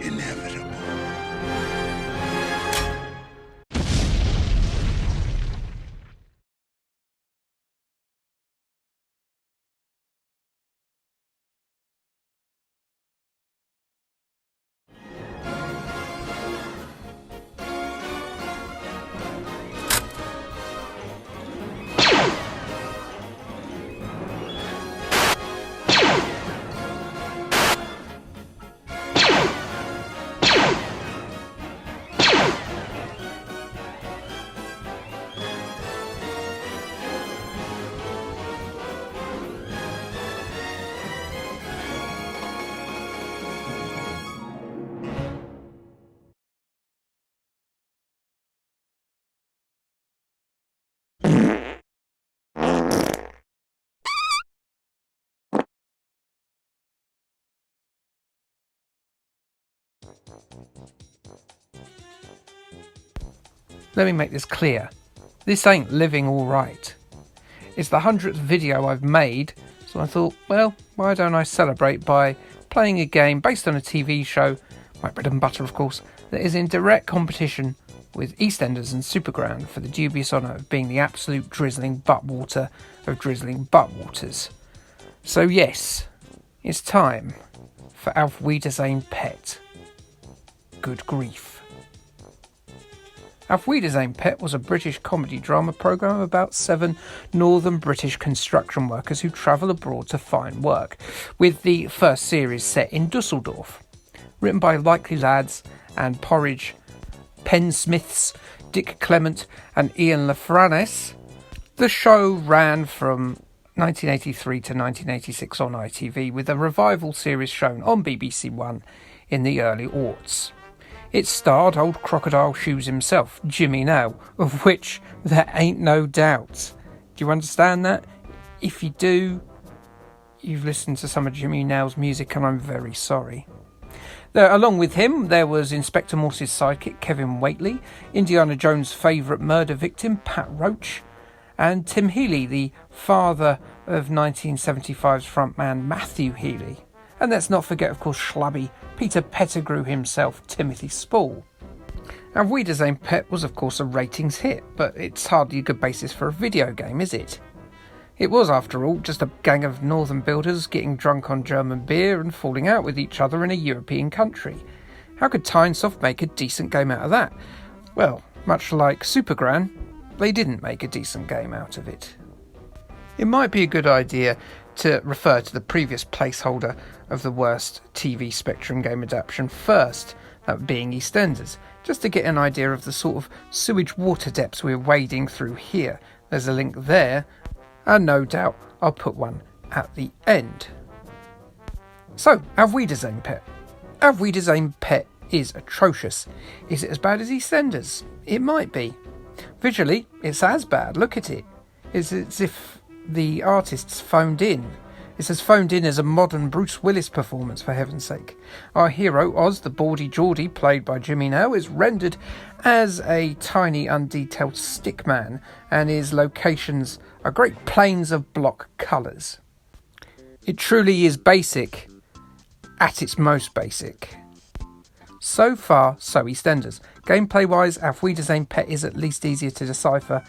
inevitable. Let me make this clear. This ain't living alright. It's the 100th video I've made, so I thought, well, why don't I celebrate by playing a game based on a TV show, my bread and butter of course, that is in direct competition with EastEnders and Superground for the dubious honour of being the absolute drizzling buttwater of drizzling buttwaters. So yes, it's time for Auf Wiedersehen Pet. Good grief. Auf Wiedersehen Pet was a British comedy drama programme about 7 northern British construction workers who travel abroad to find work, with the first series set in Dusseldorf. Written by Likely Lads and Porridge Pensmiths, Dick Clement and Ian Lafranes, the show ran from 1983 to 1986 on ITV, with a revival series shown on BBC One in the early aughts. It starred old Crocodile Shoes himself, Jimmy Nail, of which there ain't no doubt. Do you understand that? If you do, you've listened to some of Jimmy Nail's music and I'm very sorry. Along with him, there was Inspector Morse's sidekick, Kevin Whately, Indiana Jones' favourite murder victim, Pat Roach, and Tim Healy, the father of 1975's frontman Matthew Healy. And let's not forget, of course, schlubby Peter Pettigrew himself, Timothy Spall. Auf Wiedersehen Pet was, of course, a ratings hit, but it's hardly a good basis for a video game, is it? It was, after all, just a gang of northern builders getting drunk on German beer and falling out with each other in a European country. How could Tynesoft make a decent game out of that? Well, much like Supergran, they didn't make a decent game out of it. It might be a good idea to refer to the previous placeholder of the worst TV Spectrum game adaptation first, that being EastEnders, just to get an idea of the sort of sewage water depths we're wading through here. There's a link there, and no doubt I'll put one at the end. So, Auf Wiedersehen Pet. Auf Wiedersehen Pet is atrocious. Is it as bad as EastEnders? It might be. Visually, it's as bad. Look at it. It's as if the artists phoned in. It's as phoned in as a modern Bruce Willis performance, for heaven's sake. Our hero, Oz, the baldy Geordie, played by Jimmy Nail, is rendered as a tiny, undetailed stickman, and his locations are great plains of block colours. It truly is basic, at its most basic. So far, so EastEnders. Gameplay-wise, Auf Wiedersehen Pet is at least easier to decipher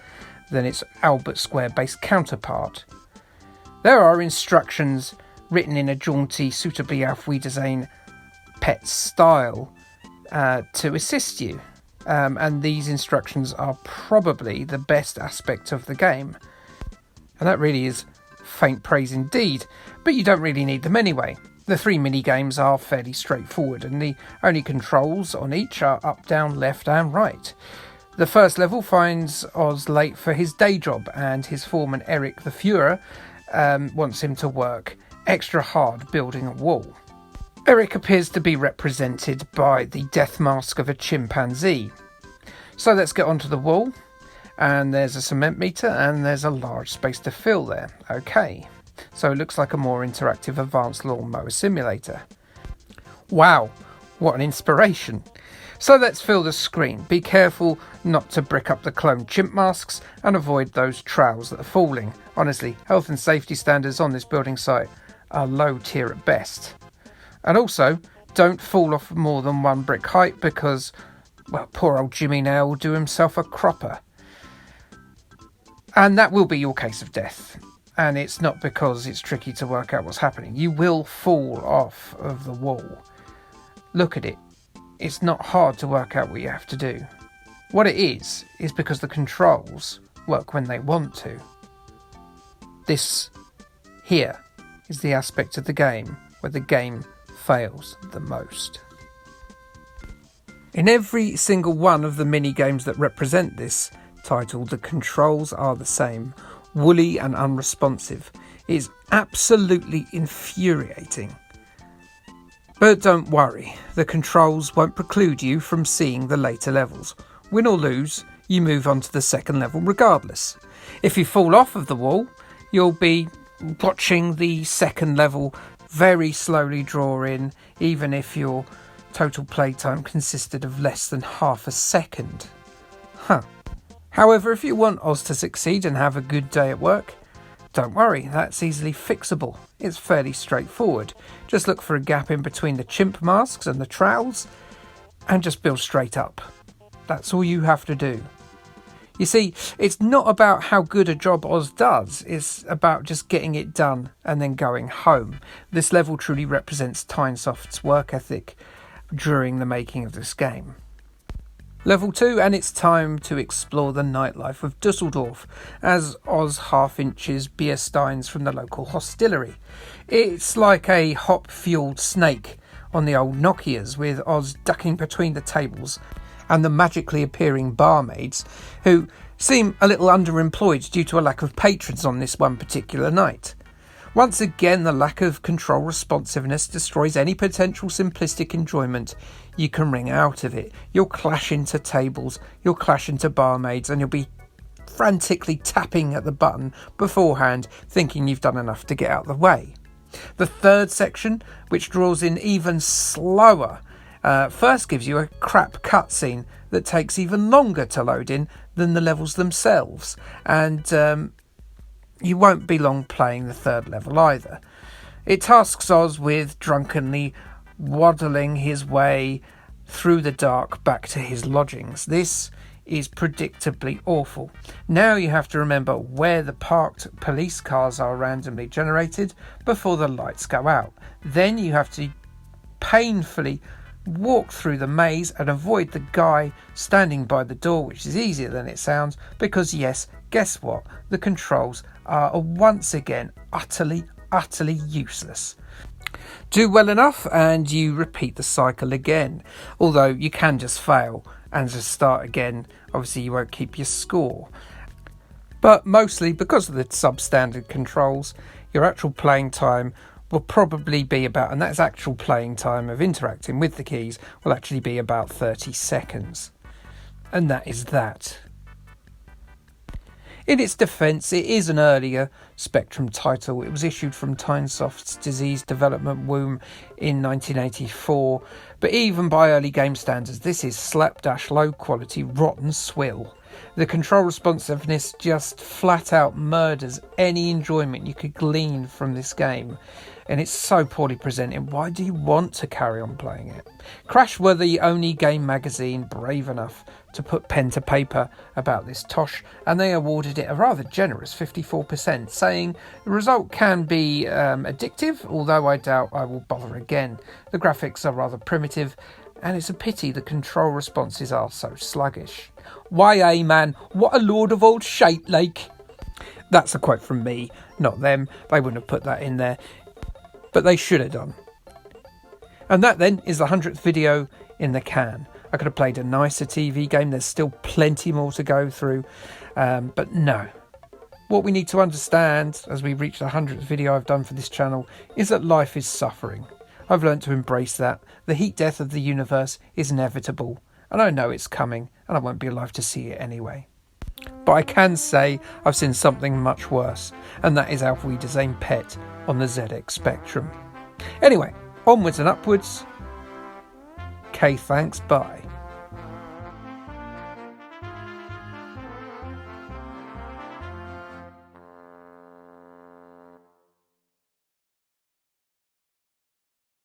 than its Albert Square-based counterpart. There are instructions written in a jaunty, suitably Auf Wiedersehen Pet style to assist you, and these instructions are probably the best aspect of the game. And that really is faint praise indeed, but you don't really need them anyway. The 3 mini-games are fairly straightforward, and the only controls on each are up, down, left and right. The first level finds Oz late for his day job, and his foreman Eric the Fuhrer wants him to work extra hard building a wall. Eric appears to be represented by the death mask of a chimpanzee. So let's get onto the wall, and there's a cement meter and there's a large space to fill there. Okay, so it looks like a more interactive advanced lawnmower simulator. Wow, what an inspiration. So let's fill the screen. Be careful not to brick up the cloned chimp masks and avoid those trowels that are falling. Honestly, health and safety standards on this building site are low tier at best. And also, don't fall off more than 1 brick height because, well, poor old Jimmy now will do himself a cropper. And that will be your case of death. And it's not because it's tricky to work out what's happening. You will fall off of the wall. Look at it. It's not hard to work out what you have to do. What it is because the controls work when they want to. This here is the aspect of the game where the game fails the most. In every single one of the mini games that represent this title, the controls are the same, woolly and unresponsive. It is absolutely infuriating. But don't worry, the controls won't preclude you from seeing the later levels. Win or lose, you move on to the second level regardless. If you fall off of the wall, you'll be watching the second level very slowly draw in, even if your total playtime consisted of less than half a second. However, if you want Oz to succeed and have a good day at work, don't worry, that's easily fixable. It's fairly straightforward. Just look for a gap in between the chimp masks and the trowels and just build straight up. That's all you have to do. You see, it's not about how good a job Oz does, it's about just getting it done and then going home. This level truly represents Tynesoft's work ethic during the making of this game. Level 2, and it's time to explore the nightlife of Dusseldorf as Oz half-inches beer steins from the local hostelry. It's like a hop-fueled snake on the old Nokias, with Oz ducking between the tables and the magically appearing barmaids, who seem a little underemployed due to a lack of patrons on this one particular night. Once again, the lack of control responsiveness destroys any potential simplistic enjoyment you can wring out of it. You'll clash into tables, you'll clash into barmaids, and you'll be frantically tapping at the button beforehand, thinking you've done enough to get out of the way. The third section, which draws in even slower, first gives you a crap cutscene that takes even longer to load in than the levels themselves, and you won't be long playing the third level either. It tasks Oz with drunkenly waddling his way through the dark back to his lodgings. This is predictably awful. Now you have to remember where the parked police cars are randomly generated before the lights go out. Then you have to painfully walk through the maze and avoid the guy standing by the door, which is easier than it sounds, because yes, guess what? The controls are once again utterly useless. Do well enough and you repeat the cycle again, although you can just fail and just start again. Obviously you won't keep your score, but mostly because of the substandard controls, your actual playing time will probably be about, and that's actual playing time of interacting with the keys, will actually be about 30 seconds. And that is that. In its defence, it is an earlier Spectrum title. It was issued from Tynesoft's disease development womb in 1984, but even by early game standards, this is slapdash low quality rotten swill. The control responsiveness just flat out murders any enjoyment you could glean from this game, and it's so poorly presented. Why do you want to carry on playing it? Crash were the only game magazine brave enough to put pen to paper about this tosh, and they awarded it a rather generous 54%, saying the result can be addictive, although I doubt I will bother again. The graphics are rather primitive, and it's a pity the control responses are so sluggish. "Why, man, what a load of old shite, like." That's a quote from me, not them. They wouldn't have put that in there, but they should have done. And that then is the 100th video in the can. I could have played a nicer TV game. There's still plenty more to go through, but no. What we need to understand as we reach the 100th video I've done for this channel is that life is suffering. I've learned to embrace that. The heat death of the universe is inevitable, and I know it's coming, and I won't be alive to see it anyway. But I can say I've seen something much worse, and that is Auf Wiedersehen Pet on the ZX Spectrum. Anyway, onwards and upwards. Thanks, bye.